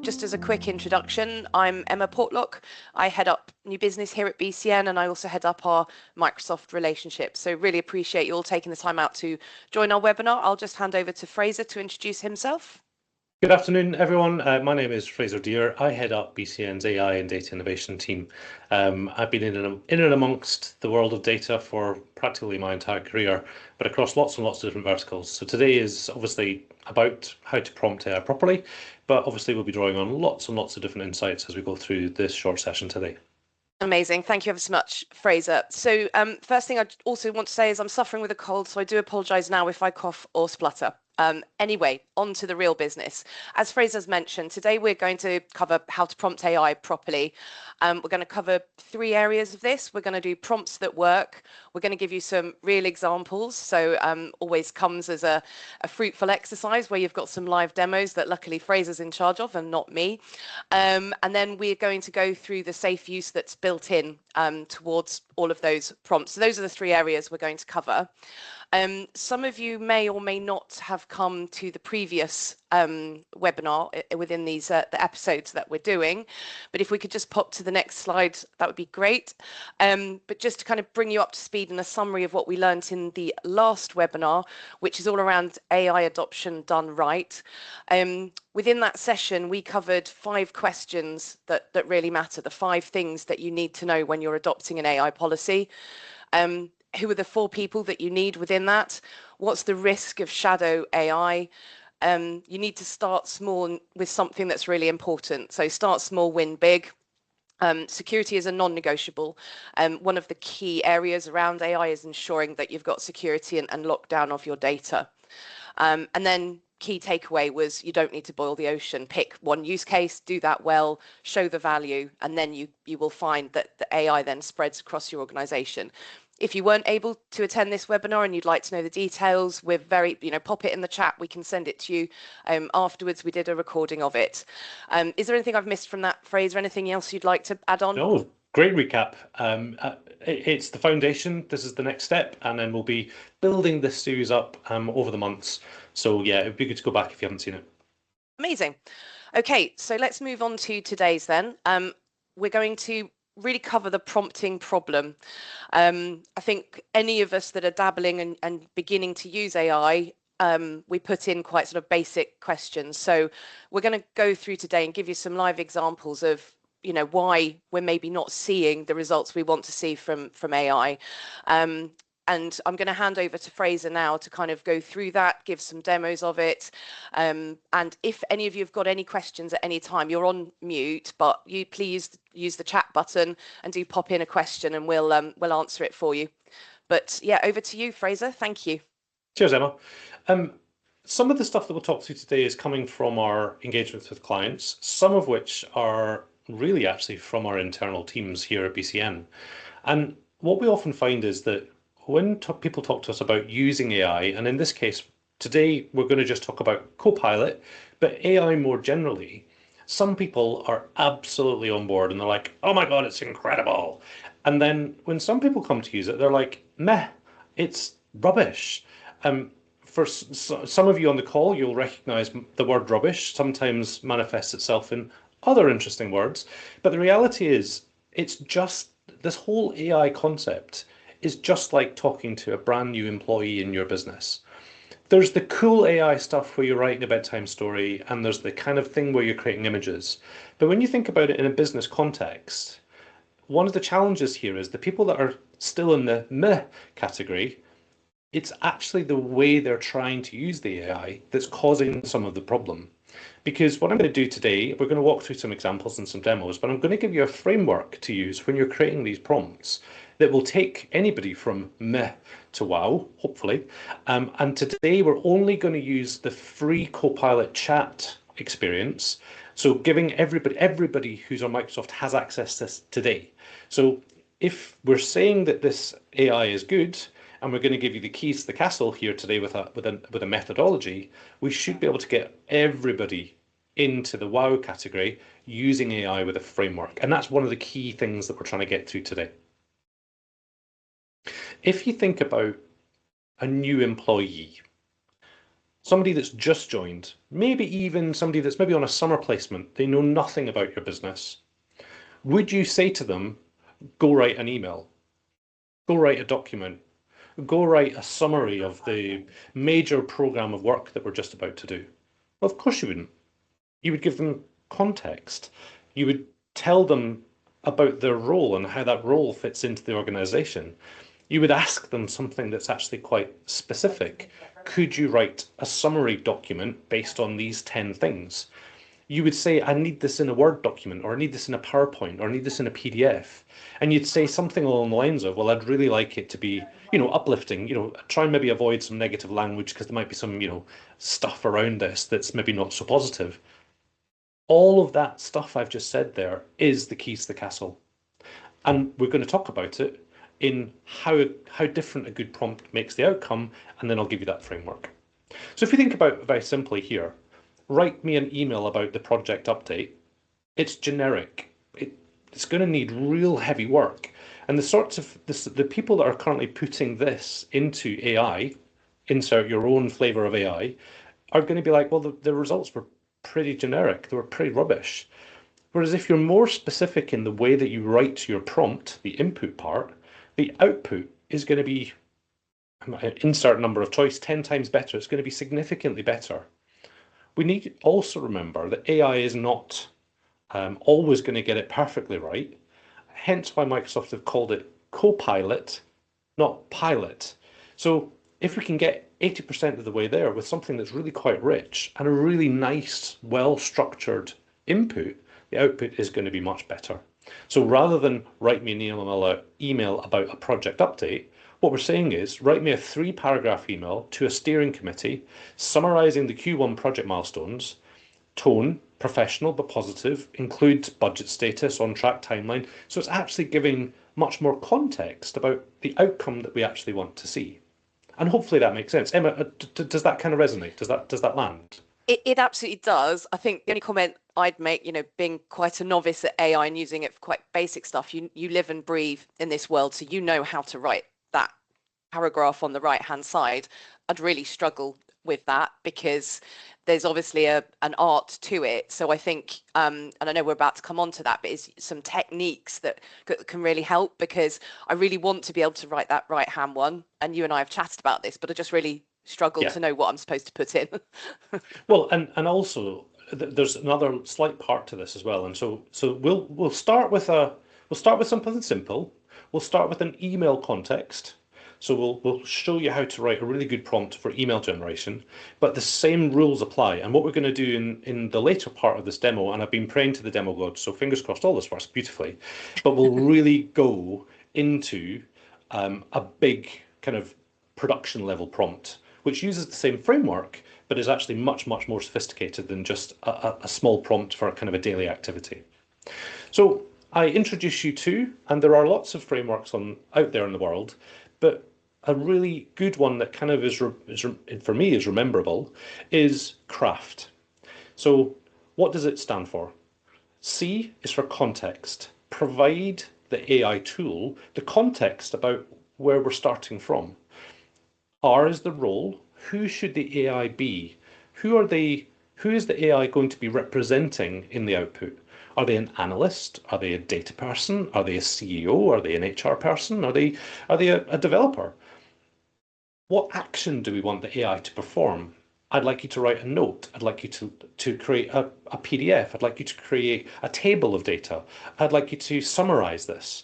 just as a quick introduction, I'm Emma Portlock. I head up new business here at BCN, and I also head up our Microsoft relationship. So really appreciate you all taking the time out to join our webinar. I'll just hand over to Fraser to introduce himself. Good afternoon, everyone. My name is Fraser Deer. I head up BCN's AI and data innovation team. I've been in and amongst the world of data for practically my entire career, but across lots and lots of different verticals. So today is obviously about how to prompt AI properly, but obviously we'll be drawing on lots and lots of different insights as we go through this short session today. Amazing. Thank you ever so much, Fraser. So first thing I also want to say is I'm suffering with a cold, so I do apologise now if I cough or splutter. Anyway, on to the real business. As Fraser's mentioned, today we're going to cover how to prompt AI properly. We're going to cover 3 areas of this. We're going to do prompts that work. We're going to give you some real examples. So always comes as a fruitful exercise where you've got some live demos that luckily Fraser's in charge of and not me. And then we're going to go through the safe use that's built in towards all of those prompts. So those are the 3 areas we're going to cover. Some of you may or may not have come to the previous webinar within these the episodes that we're doing, but if we could just pop to the next slide, that would be great. But just to kind of bring you up to speed in a summary of what we learned in the last webinar, which is all around AI adoption done right. Within that session, we covered 5 questions that really matter, the 5 things that you need to know when you're adopting an AI policy. Who are the 4 people that you need within that? What's the risk of shadow AI? You need to start small with something that's really important. So start small, win big. Security is a non-negotiable. One of the key areas around AI is ensuring that you've got security and lockdown of your data. And then key takeaway was you don't need to boil the ocean. Pick one use case, do that well, show the value, and then you will find that the AI then spreads across your organization. If you weren't able to attend this webinar and you'd like to know the details, we're very, pop it in the chat. We can send it to you afterwards. We did a recording of it. Is there anything I've missed from that, Fraser? Anything else you'd like to add on? No, great recap. It's the foundation. This is the next step, and then we'll be building this series up over the months. So yeah, it'd be good to go back if you haven't seen it. Amazing. Okay, so let's move on to today's then. We're going to really cover the prompting problem. I think any of us that are dabbling and beginning to use AI, we put in quite sort of basic questions. So we're going to go through today and give you some live examples of why we're maybe not seeing the results we want to see from AI. And I'm going to hand over to Fraser now to kind of go through that, give some demos of it. And if any of you have got any questions at any time, you're on mute, but you please use the chat button and do pop in a question and we'll answer it for you. But yeah, over to you, Fraser. Thank you. Cheers, Emma. Some of the stuff that we'll talk through today is coming from our engagements with clients, some of which are really actually from our internal teams here at BCN. And what we often find is that when people talk to us about using AI, and in this case, today we're going to just talk about Copilot, but AI more generally, some people are absolutely on board and they're like, oh my God, it's incredible. And then when some people come to use it, they're like, meh, it's rubbish. For some of you on the call, you'll recognize the word rubbish sometimes manifests itself in other interesting words. But the reality is, it's just this whole AI concept is just like talking to a brand new employee in your business. There's the cool AI stuff where you're writing a bedtime story, and there's the kind of thing where you're creating images. But when you think about it in a business context, one of the challenges here is the people that are still in the meh category, it's actually the way they're trying to use the AI that's causing some of the problem. Because what I'm going to do today, we're going to walk through some examples and some demos, but I'm going to give you a framework to use when you're creating these prompts that will take anybody from meh to wow, hopefully. And today we're only going to use the free Copilot Chat experience. So giving everybody who's on Microsoft has access to this today. So if we're saying that this AI is good, and we're going to give you the keys to the castle here today with a methodology, we should be able to get everybody into the wow category using AI with a framework. And that's one of the key things that we're trying to get to today. If you think about a new employee, somebody that's just joined, maybe even somebody that's maybe on a summer placement, they know nothing about your business. Would you say to them, go write an email, go write a document, go write a summary of the major program of work that we're just about to do? Well, of course you wouldn't. You would give them context. You would tell them about their role and how that role fits into the organization. You would ask them something that's actually quite specific. Could you write a summary document based on these 10 things? You would say, I need this in a Word document, or I need this in a PowerPoint, or I need this in a PDF. And you'd say something along the lines of, well, I'd really like it to be, uplifting, try and maybe avoid some negative language because there might be some, stuff around this that's maybe not so positive. All of that stuff I've just said there is the keys to the castle. And we're going to talk about it in how different a good prompt makes the outcome, and then I'll give you that framework. So if you think about it very simply here, write me an email about the project update. It's generic. It's going to need real heavy work. And the people that are currently putting this into AI, insert your own flavor of AI, are going to be like, well, the results were pretty generic. They were pretty rubbish. Whereas if you're more specific in the way that you write your prompt, the input part, the output is going to be, insert number of choice, 10 times better. It's going to be significantly better. We need to also remember that AI is not always going to get it perfectly right. Hence why Microsoft have called it Copilot, not Pilot. So if we can get 80% of the way there with something that's really quite rich and a really nice, well-structured input, the output is going to be much better. So rather than write me an email about a project update, what we're saying is write me a 3-paragraph email to a steering committee summarising the Q1 project milestones, tone, professional but positive, include budget status, on track timeline. So it's actually giving much more context about the outcome that we actually want to see. And hopefully that makes sense. Emma, does that kind of resonate? Does that land? It absolutely does. I think the only comment I'd make, being quite a novice at AI and using it for quite basic stuff, you live and breathe in this world, so you know how to write that paragraph on the right hand side. I'd really struggle with that because there's obviously an art to it. So I think, and I know we're about to come on to that, but it's some techniques that can really help, because I really want to be able to write that right hand one. And you and I have chatted about this, but I just really struggle Yeah. to know what I'm supposed to put in. Well, and also there's another slight part to this as well. And so we'll start with something simple. We'll start with an email context. So we'll show you how to write a really good prompt for email generation, but the same rules apply. And what we're going to do in the later part of this demo, and I've been praying to the demo god, so fingers crossed all this works beautifully, but we'll really go into a big kind of production level prompt, which uses the same framework, but is actually much, much more sophisticated than just a small prompt for kind of a daily activity. So I introduce you to, and there are lots of frameworks out there in the world, but a really good one that kind of is for me is rememberable is craft. So what does it stand for? C is for context. Provide the AI tool the context about where we're starting from. R is the role. Who should the AI be? Who is the AI going to be representing in the output? Are they an analyst? Are they a data person? Are they a CEO? Are they an HR person? Are they a developer? What action do we want the AI to perform? I'd like you to write a note. I'd like you to create a PDF. I'd like you to create a table of data. I'd like you to summarize this.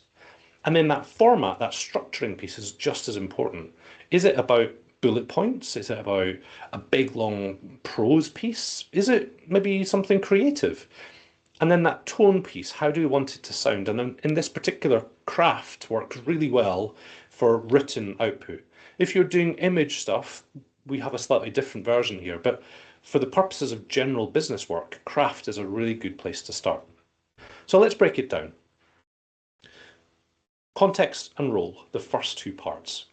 And then that format, that structuring piece is just as important. Is it about bullet points? Is it about a big long prose piece? Is it maybe something creative? And then that tone piece, how do we want it to sound? And then in this particular craft works really well for written output. If you're doing image stuff, we have a slightly different version here, but for the purposes of general business work, craft is a really good place to start. So let's break it down. Context and role, the first 2 parts.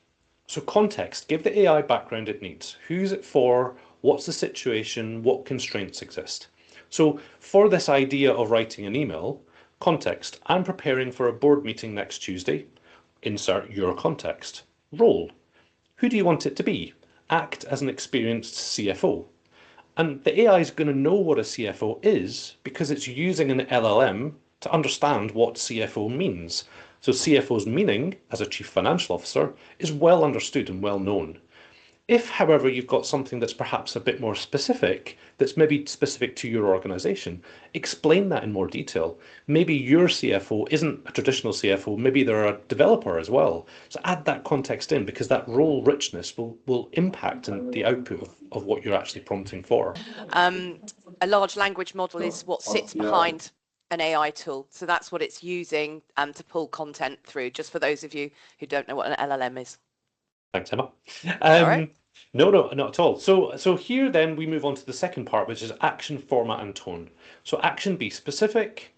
So context, give the AI background it needs. Who's it for? What's the situation? What constraints exist? So for this idea of writing an email, context, I'm preparing for a board meeting next Tuesday. Insert your context. Role, who do you want it to be? act as an experienced CFO. And the AI is going to know what a CFO is because it's using an LLM to understand what CFO means. So CFO's meaning as a chief financial officer is well understood and well known. If, however, you've got something that's perhaps a bit more specific, that's maybe specific to your organization, explain that in more detail. Maybe your CFO isn't a traditional CFO, maybe they're a developer as well. So add that context in because that role richness will impact in the output of what you're actually prompting for. A large language model is what sits behind an AI tool. So that's what it's using to pull content through, just for those of you who don't know what an LLM is. Thanks, Emma. All right. No, not at all. So here then we move on to the second part, which is action, format, and tone. So action, be specific,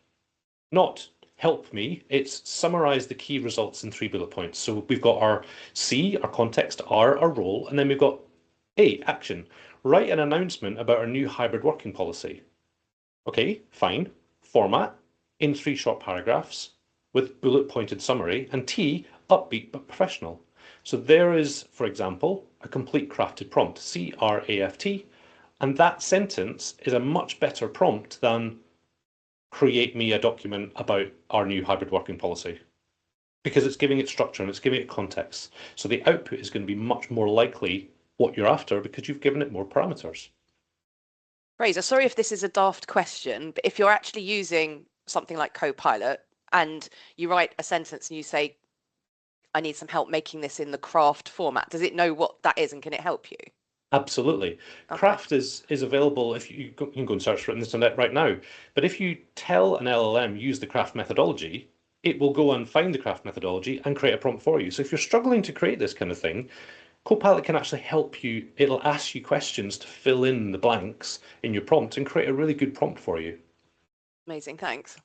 not help me. It's summarize the key results in 3 bullet points. So we've got our C, our context, R, our role, and then we've got A, action. Write an announcement about our new hybrid working policy. Okay, fine. Format, in 3 short paragraphs with bullet pointed summary, and T, upbeat but professional. So there is, for example, a complete crafted prompt, C-R-A-F-T, and that sentence is a much better prompt than create me a document about our new hybrid working policy, because it's giving it structure and it's giving it context. So the output is going to be much more likely what you're after because you've given it more parameters. Fraser, sorry if this is a daft question, but if you're actually using something like Copilot and you write a sentence and you say, I need some help making this in the craft format, does it know what that is and can it help you? Absolutely. Okay. Craft is available if you can go and search for it on the internet right now. But if you tell an LLM use the craft methodology, it will go and find the craft methodology and create a prompt for you. So if you're struggling to create this kind of thing, Copilot can actually help you. It'll ask you questions to fill in the blanks in your prompt and create a really good prompt for you. Amazing, thanks.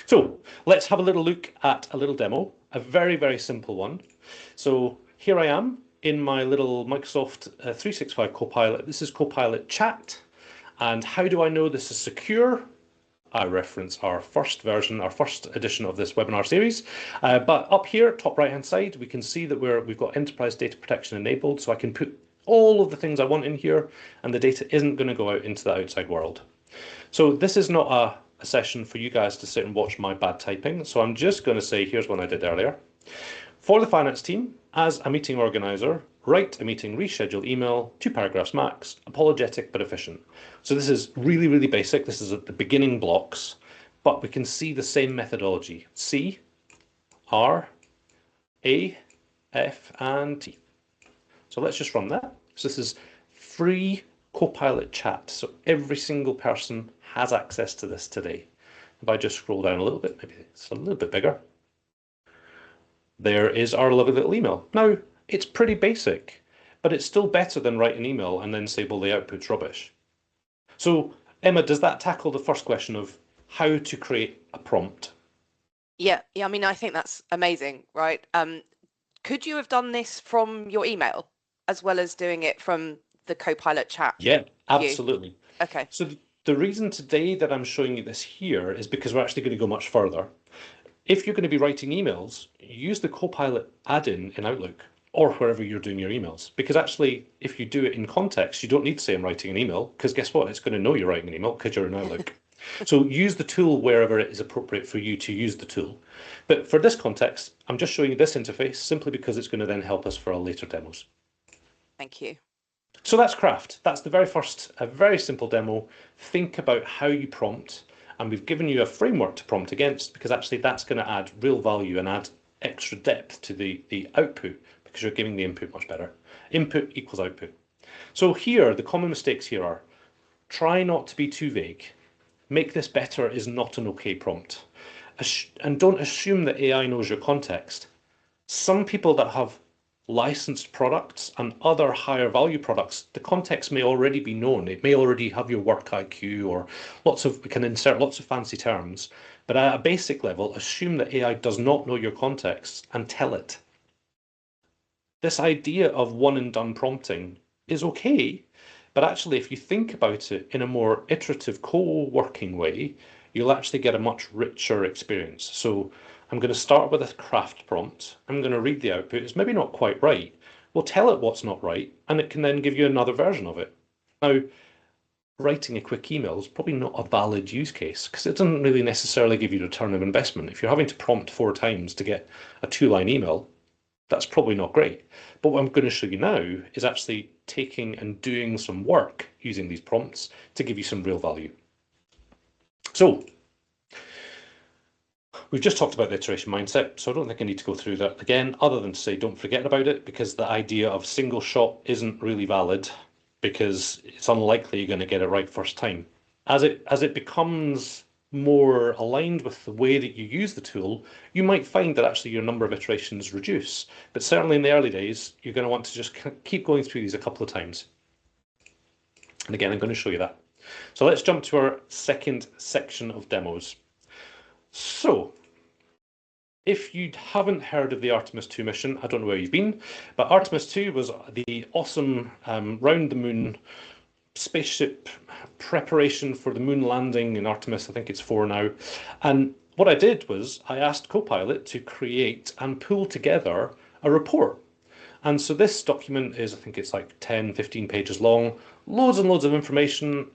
So let's have a little look at a little demo, a very, very simple one. So here I am in my little Microsoft 365 Copilot. This is Copilot Chat. And how do I know this is secure? I reference our first version, our first edition of this webinar series. But up here, top right-hand side, we can see that we've got enterprise data protection enabled. So I can put all of the things I want in here and the data isn't going to go out into the outside world. So this is not a session for you guys to sit and watch my bad typing. So I'm just going to say, here's one I did earlier. For the finance team, as a meeting organizer, write a meeting reschedule email, 2 paragraphs max, apologetic but efficient. So this is really, really basic. This is at the beginning blocks, but we can see the same methodology. C, R, A, F, and T. So let's just run that. So this is free Copilot Chat. So every single person has access to this today. If I just scroll down a little bit, maybe it's a little bit bigger. There is our lovely little email. Now, it's pretty basic, but it's still better than write an email and then say, well, the output's rubbish. So, Emma, does that tackle the first question of how to create a prompt? Yeah, I mean, I think that's amazing, right? Could you have done this from your email as well as doing it from the Copilot Chat? Yeah, absolutely. Okay. So the reason today that I'm showing you this here is because we're actually going to go much further. If you're going to be writing emails, use the Copilot add-in in Outlook or wherever you're doing your emails. Because actually, if you do it in context, you don't need to say I'm writing an email, because guess what? It's going to know you're writing an email because you're in Outlook. So use the tool wherever it is appropriate for you to use the tool. But for this context, I'm just showing you this interface simply because it's going to then help us for our later demos. Thank you. So that's craft. That's the very first, a very simple demo. Think about how you prompt. And we've given you a framework to prompt against because actually that's going to add real value and add extra depth to the output because you're giving the input much better. Input equals output. So here, the common mistakes here are try not to be too vague. Make this better is not an okay prompt. And don't assume that AI knows your context. Some people that have licensed products and other higher value products, the context may already be known. It may already have your work IQ or we can insert lots of fancy terms, but at a basic level, assume that AI does not know your context and tell it. This idea of one and done prompting is okay, but actually if you think about it in a more iterative co-working way, you'll actually get a much richer experience. So I'm going to start with a craft prompt. I'm going to read the output. It's maybe not quite right. We'll tell it what's not right, and it can then give you another version of it. Now, writing a quick email is probably not a valid use case because it doesn't really necessarily give you return of investment. If you're having to prompt 4 times to get a 2-line email, that's probably not great. But what I'm going to show you now is actually taking and doing some work using these prompts to give you some real value. So we've just talked about the iteration mindset, so I don't think I need to go through that again, other than to say don't forget about it, because the idea of single shot isn't really valid, because it's unlikely you're going to get it right first time. As it becomes more aligned with the way that you use the tool, you might find that actually your number of iterations reduce. But certainly in the early days, you're going to want to just keep going through these a couple of times. And again, I'm going to show you that. So let's jump to our second section of demos. So if you haven't heard of the Artemis 2 mission, I don't know where you've been, but Artemis 2 was the awesome round the moon spaceship preparation for the moon landing in Artemis. I think it's 4 now. And what I did was I asked Copilot to create and pull together a report. And so this document is, I think it's like 10, 15 pages long, loads and loads of information.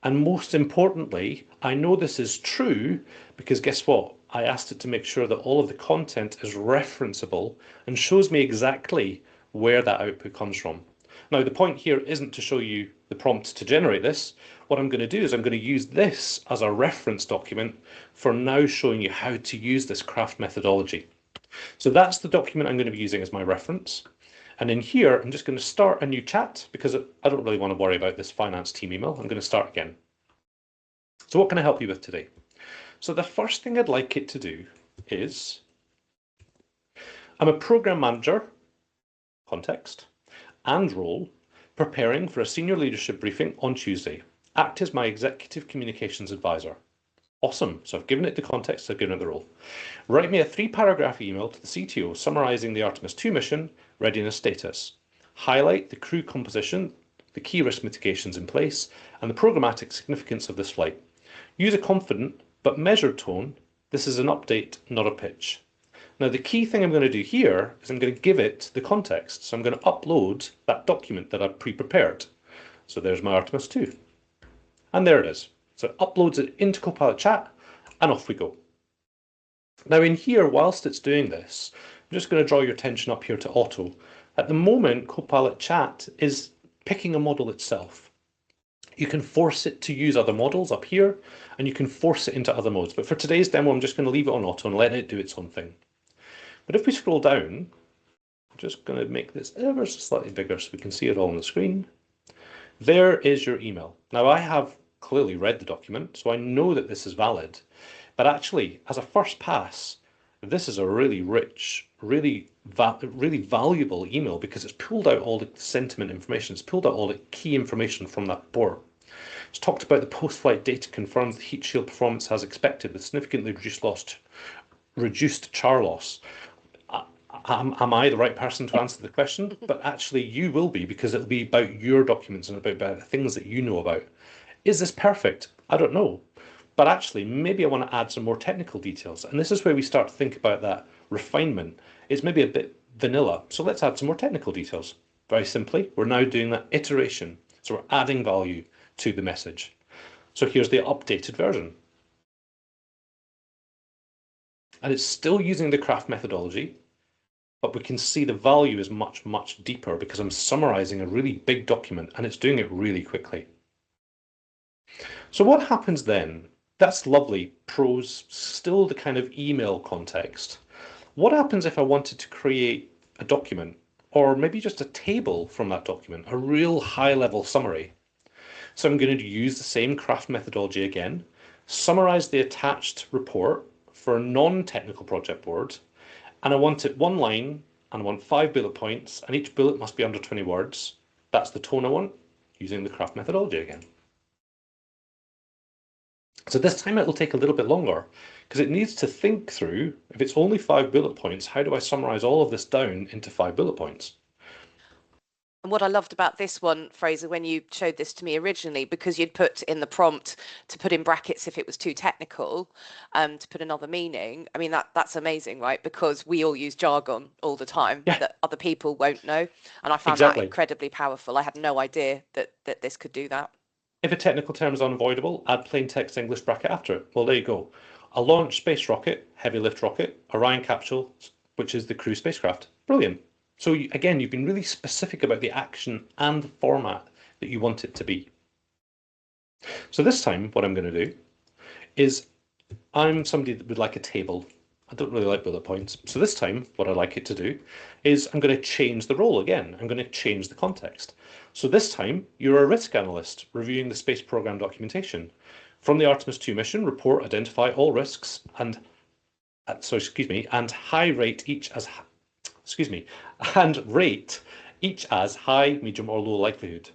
And most importantly, I know this is true because guess what? I asked it to make sure that all of the content is referenceable and shows me exactly where that output comes from. Now, the point here isn't to show you the prompt to generate this. What I'm going to do is I'm going to use this as a reference document for now showing you how to use this craft methodology. So that's the document I'm going to be using as my reference. And in here, I'm just going to start a new chat because I don't really want to worry about this finance team email. I'm going to start again. So what can I help you with today? So the first thing I'd like it to do is, I'm a program manager, context, and role, preparing for a senior leadership briefing on Tuesday. Act as my executive communications advisor. Awesome. So I've given it the context, I've given it the role. Write me a 3-paragraph email to the CTO summarising the Artemis 2 mission readiness status. Highlight the crew composition, the key risk mitigations in place, and the programmatic significance of this flight. Use a confident but measured tone. This is an update, not a pitch. Now, the key thing I'm going to do here is I'm going to give it the context. So I'm going to upload that document that I've pre-prepared. So there's my Artemis 2. And there it is. So it uploads it into Copilot Chat, and off we go. Now in here, whilst it's doing this, I'm just going to draw your attention up here to auto. At the moment, Copilot Chat is picking a model itself. You can force it to use other models up here, and you can force it into other modes. But for today's demo, I'm just going to leave it on auto and let it do its own thing. But if we scroll down, I'm just going to make this ever so slightly bigger so we can see it all on the screen. There is your email. Now I have clearly read the document, so I know that this is valid. But actually, as a first pass, this is a really rich, really valuable email because it's pulled out all the sentiment information. It's pulled out all the key information from that report. It's talked about the post-flight data confirms the heat shield performance as expected with significantly reduced char loss. Am I the right person to answer the question? But actually you will be, because it'll be about your documents and about the things that you know about. Is this perfect? I don't know. But actually, maybe I want to add some more technical details. And this is where we start to think about that refinement. It's maybe a bit vanilla. So let's add some more technical details. Very simply, we're now doing that iteration. So we're adding value to the message. So here's the updated version. And it's still using the craft methodology, but we can see the value is much, much deeper because I'm summarizing a really big document and it's doing it really quickly. So what happens then? That's lovely, prose, still the kind of email context. What happens if I wanted to create a document, or maybe just a table from that document, a real high-level summary? So I'm going to use the same craft methodology again, summarize the attached report for a non-technical project board, and I want it 1 line, and I want 5 bullet points, and each bullet must be under 20 words. That's the tone I want, using the craft methodology again. So this time it will take a little bit longer because it needs to think through, if it's only 5 bullet points, how do I summarize all of this down into 5 bullet points? And what I loved about this one, Fraser, when you showed this to me originally, because you'd put in the prompt to put in brackets if it was too technical, to put another meaning. I mean, that's amazing, right? Because we all use jargon all the time Yeah, that other people won't know. And I found that exactly. incredibly powerful. I had no idea that this could do that. If a technical term is unavoidable, add plain text English bracket after it. Well, there you go. A launch space rocket, heavy lift rocket, Orion capsule, which is the crew spacecraft. Brilliant. So again, you've been really specific about the action and the format that you want it to be. So this time, what I'm going to do is I'm somebody that would like a table. I don't really like bullet points. So this time, what I'd like it to do is I'm going to change the role again. I'm going to change the context. So this time, you're a risk analyst reviewing the space program documentation. From the Artemis 2 mission, report, identify all risks and and high rate each as and rate each as high, medium, or low likelihood.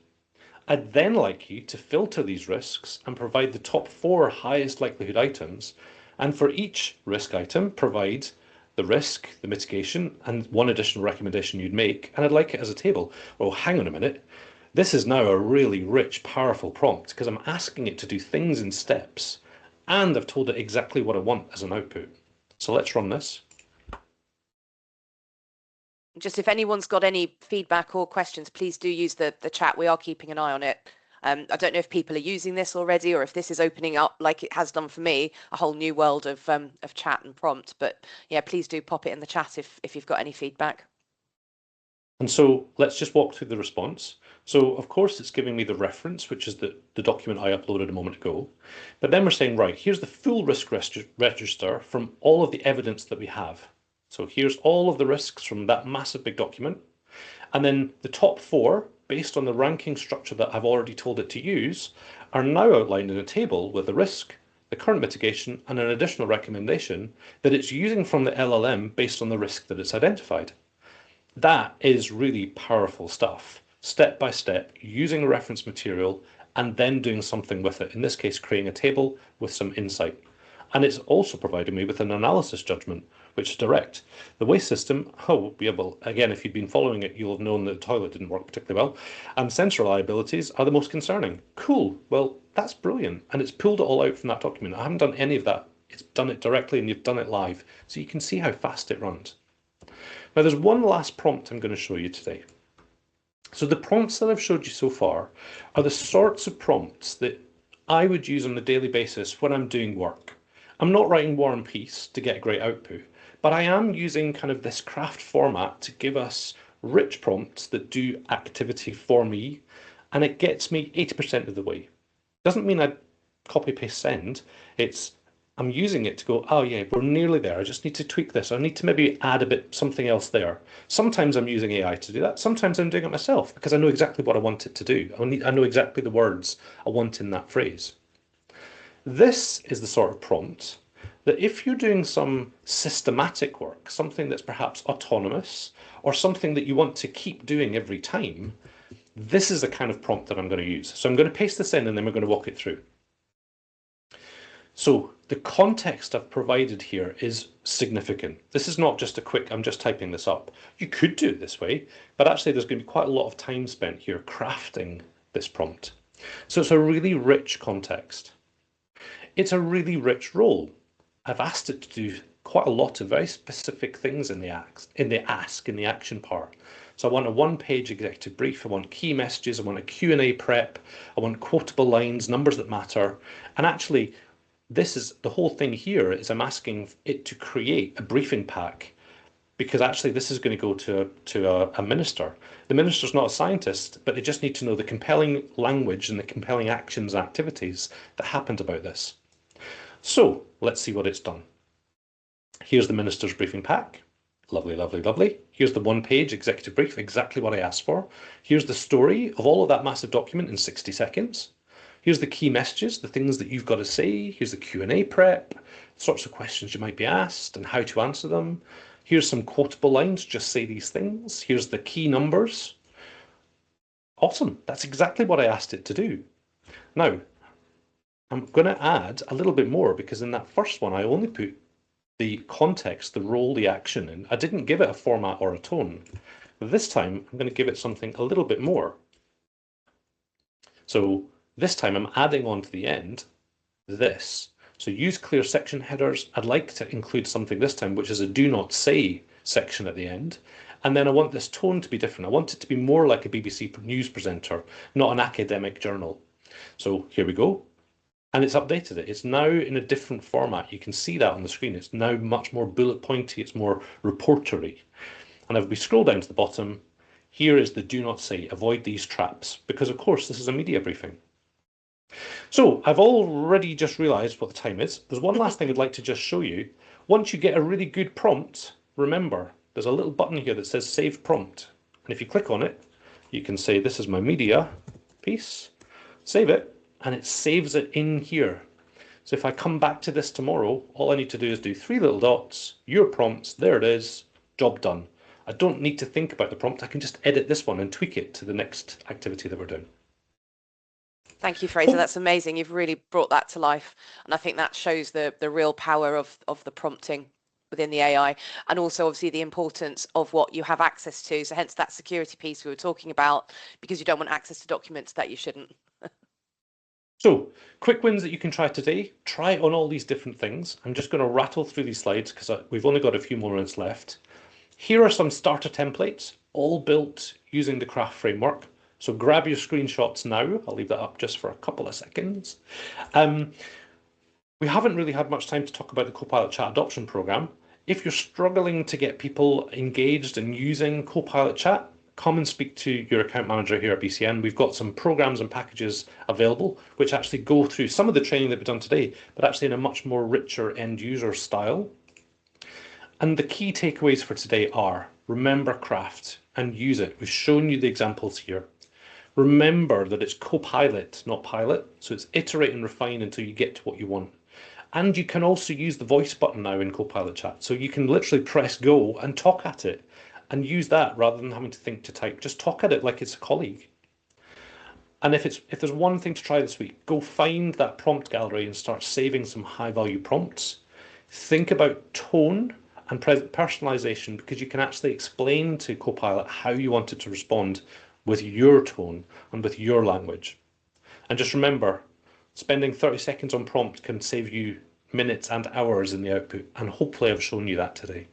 I'd then like you to filter these risks and provide the top 4 highest likelihood items, and for each risk item, provide the risk, the mitigation, and one additional recommendation you'd make, and I'd like it as a table. Well, hang on a minute. This is now a really rich, powerful prompt because I'm asking it to do things in steps, and I've told it exactly what I want as an output. So let's run this. Just if anyone's got any feedback or questions, please do use the chat. We are keeping an eye on it. I don't know if people are using this already or if this is opening up, like it has done for me, a whole new world of chat and prompt. But yeah, please do pop it in the chat if you've got any feedback. And so let's just walk through the response. So of course it's giving me the reference, which is the document I uploaded a moment ago. But then we're saying, right, here's the full risk register from all of the evidence that we have. So here's all of the risks from that massive big document. And then the top 4, based on the ranking structure that I've already told it to use, are now outlined in a table with the risk, the current mitigation, and an additional recommendation that it's using from the LLM based on the risk that it's identified. That is really powerful stuff. Step by step, using a reference material and then doing something with it. In this case, creating a table with some insight. And it's also providing me with an analysis judgment, which is direct. The waste system, oh, yeah, well, again, if you've been following it, you'll have known that the toilet didn't work particularly well. And sensor liabilities are the most concerning. Cool. Well, that's brilliant. And it's pulled it all out from that document. I haven't done any of that. It's done it directly and you've done it live. So you can see how fast it runs. Now there's one last prompt I'm going to show you today. So the prompts that I've showed you so far are the sorts of prompts that I would use on a daily basis when I'm doing work. I'm not writing War and Peace to get a great output, but I am using kind of this craft format to give us rich prompts that do activity for me, and it gets me 80% of the way. Doesn't mean I copy paste send. I'm using it to go, oh yeah, we're nearly there. I just need to tweak this. I need to maybe add a bit something else there. Sometimes I'm using AI to do that. Sometimes I'm doing it myself because I know exactly what I want it to do. I know exactly the words I want in that phrase. This is the sort of prompt that if you're doing some systematic work, something that's perhaps autonomous or something that you want to keep doing every time, this is the kind of prompt that I'm going to use. So I'm going to paste this in and then we're going to walk it through. So the context I've provided here is significant. This is not just a quick, I'm just typing this up. You could do it this way, but actually there's going to be quite a lot of time spent here crafting this prompt. So it's a really rich context. It's a really rich role. I've asked it to do quite a lot of very specific things in the action part. So I want a one-page executive brief, I want key messages, I want a Q&A prep, I want quotable lines, numbers that matter, and actually this is the whole thing here is I'm asking it to create a briefing pack because actually this is going to go to a minister. The minister's not a scientist, but they just need to know the compelling language and the compelling actions and activities that happened about this. So let's see what it's done. Here's the minister's briefing pack. Lovely, lovely, lovely. Here's the one-page executive brief, exactly what I asked for. Here's the story of all of that massive document in 60 seconds. Here's the key messages, the things that you've got to say. Here's the Q&A prep, sorts of questions you might be asked and how to answer them. Here's some quotable lines, just say these things. Here's the key numbers. Awesome, that's exactly what I asked it to do. Now, I'm going to add a little bit more because in that first one, I only put the context, the role, the action, and I didn't give it a format or a tone. This time, I'm going to give it something a little bit more. So this time I'm adding on to the end this. So use clear section headers. I'd like to include something this time, which is a do not say section at the end. And then I want this tone to be different. I want it to be more like a BBC news presenter, not an academic journal. So here we go. And it's updated it. It's now in a different format. You can see that on the screen. It's now much more bullet pointy. It's more reportery. And if we scroll down to the bottom, here is the do not say, avoid these traps, because of course this is a media briefing. So I've already just realized what the time is. There's one last thing I'd like to just show you. Once you get a really good prompt, remember, there's a little button here that says save prompt. And if you click on it, you can say, this is my media piece, save it, and it saves it in here. So if I come back to this tomorrow, all I need to do is do 3 little dots, your prompts, there it is, job done. I don't need to think about the prompt. I can just edit this one and tweak it to the next activity that we're doing. Thank you, Fraser. That's amazing. You've really brought that to life. And I think that shows the real power of the prompting within the AI, and also obviously the importance of what you have access to. So hence that security piece we were talking about, because you don't want access to documents that you shouldn't. So, quick wins that you can try today. Try it on all these different things. I'm just going to rattle through these slides because we've only got a few more minutes left. Here are some starter templates, all built using the Craft framework. So grab your screenshots now. I'll leave that up just for a couple of seconds. We haven't really had much time to talk about the Copilot Chat adoption program. If you're struggling to get people engaged in using Copilot Chat, come and speak to your account manager here at BCN. We've got some programs and packages available which actually go through some of the training that we've done today, but actually in a much more richer end user style. And the key takeaways for today are, remember Craft and use it. We've shown you the examples here. Remember that it's Copilot, not pilot. So it's iterate and refine until you get to what you want. And you can also use the voice button now in Copilot Chat. So you can literally press go and talk at it and use that rather than having to think to type. Just talk at it like it's a colleague. And if there's one thing to try this week, go find that prompt gallery and start saving some high value prompts. Think about tone and personalization, because you can actually explain to Copilot how you want it to respond with your tone and with your language. And just remember, spending 30 seconds on prompt can save you minutes and hours in the output, and hopefully I've shown you that today.